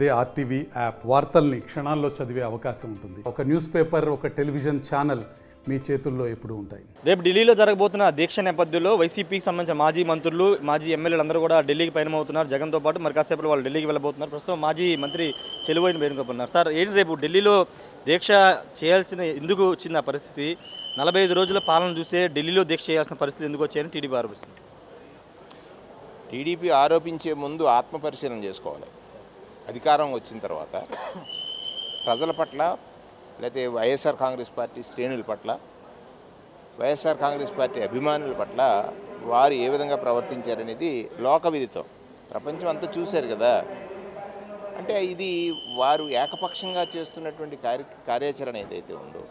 అదే RTV app వార్తల్ని క్షణాల్లో చదివే అవకాశం ఉంటుంది. ఒక న్యూస్ పేపర్, ఒక టెలివిజన్ ఛానల్ మీ చేతుల్లో ఎప్పుడూ ఉంటాయి. రేపు ఢిల్లీలో జరగబోతున్న దీక్ష నేపథ్యంలో వైసీపీకి సంబంధించిన మాజీ మంత్రులు, మాజీ ఎమ్మెల్యేలు అందరూ కూడా ఢిల్లీకి పయనమవుతున్నారు. జగన్తో పాటు మరి కాసేపు వాళ్ళు ఢిల్లీకి వెళ్ళబోతున్నారు. ప్రస్తుతం మాజీ మంత్రి చెలుబోయిన వేణుగోపాల్ ఉన్నారు. సార్, ఏంటి రేపు ఢిల్లీలో దీక్ష చేయాల్సిన ఎందుకు వచ్చింది ఆ పరిస్థితి? 45 రోజుల పాలన చూసే ఢిల్లీలో దీక్ష చేయాల్సిన పరిస్థితి ఎందుకు వచ్చాయని టీడీపీ ఆరోపిస్తుంది. టీడీపీ ఆరోపించే ముందు ఆత్మపరిశీలన చేసుకోవాలి. అధికారం వచ్చిన తర్వాత ప్రజల పట్ల, లేకపోతే వైఎస్ఆర్ కాంగ్రెస్ పార్టీ శ్రేణుల పట్ల, వైఎస్ఆర్ కాంగ్రెస్ పార్టీ అభిమానుల పట్ల వారు ఏ విధంగా ప్రవర్తించారనేది లోకవిదితం. ప్రపంచం అంతా చూశారు కదా. అంటే ఇది వారు ఏకపక్షంగా చేస్తున్నటువంటి కార్యాచరణ ఏదైతే ఉందో,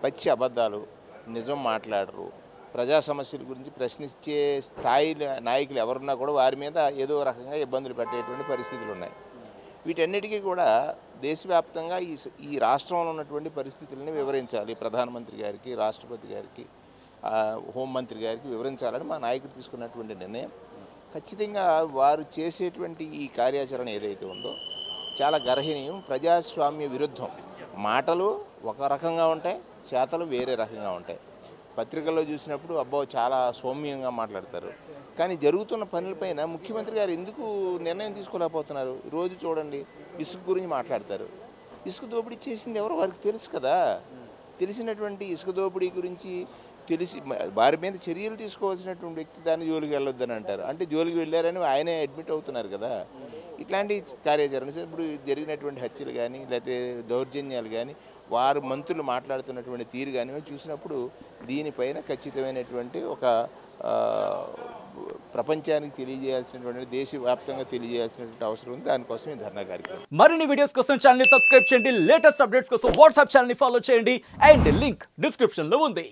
పచ్చి అబద్ధాలు, నిజం మాట్లాడరు, ప్రజా సమస్యల గురించి ప్రశ్నించే స్థాయి నాయకులు ఎవరున్నా కూడా వారి మీద ఏదో రకంగా ఇబ్బందులు పెట్టేటువంటి పరిస్థితులు ఉన్నాయి. వీటన్నిటికీ కూడా దేశవ్యాప్తంగా ఈ రాష్ట్రంలో ఉన్నటువంటి పరిస్థితులను వివరించాలి. ప్రధానమంత్రి గారికి, రాష్ట్రపతి గారికి, హోంమంత్రి గారికి వివరించాలని మా నాయకుడు తీసుకున్నటువంటి నిర్ణయం. ఖచ్చితంగా వారు చేసేటువంటి ఈ కార్యాచరణ ఏదైతే ఉందో చాలా గర్హనీయం, ప్రజాస్వామ్య విరుద్ధం. మాటలు ఒక రకంగా ఉంటాయి, చేతలు వేరే రకంగా ఉంటాయి. పత్రికల్లో చూసినప్పుడు అబ్బో చాలా సౌమ్యంగా మాట్లాడతారు, కానీ జరుగుతున్న పనులపైన ముఖ్యమంత్రి గారు ఎందుకు నిర్ణయం తీసుకోలేకపోతున్నారు? రోజు చూడండి, ఇసుక గురించి మాట్లాడతారు. ఇసుక దోపిడీ చేసింది ఎవరో వారికి తెలుసు కదా. తెలిసినటువంటి ఇసుక దోపిడీ గురించి తెలిసి వారి మీద చర్యలు తీసుకోవాల్సినటువంటి వ్యక్తి దాన్ని జోలికి వెళ్ళొద్దని అంటారు. అంటే జోలికి వెళ్ళారని ఆయనే అడ్మిట్ అవుతున్నారు కదా. ఇట్లాంటి కార్యాచరణ ఇప్పుడు జరిగినటువంటి హత్యలు కానీ, లేకపోతే దౌర్జన్యాలు కానీ, వారు మంత్రులు మాట్లాడుతున్నటువంటి తీరు కానీ చూసినప్పుడు దీనిపైన ఖచ్చితమైనటువంటి ఒక ప్రపంచానికి తెలియజేయాల్సినటువంటి, దేశవ్యాప్తంగా తెలియజేయాల్సినటువంటి అవసరం ఉంది. దానికోసం ఈ ధర్నా కార్యక్రమం. మరిన్ని వీడియోస్ కోసం ఛానల్ ని సబ్స్క్రైబ్ చేయండి. లేటెస్ట్ అప్డేట్స్ కోసం వాట్సాప్ ఛానల్ ని ఫాలో చేయండి. అండ్ లింక్ డిస్క్రిప్షన్ లో ఉంది.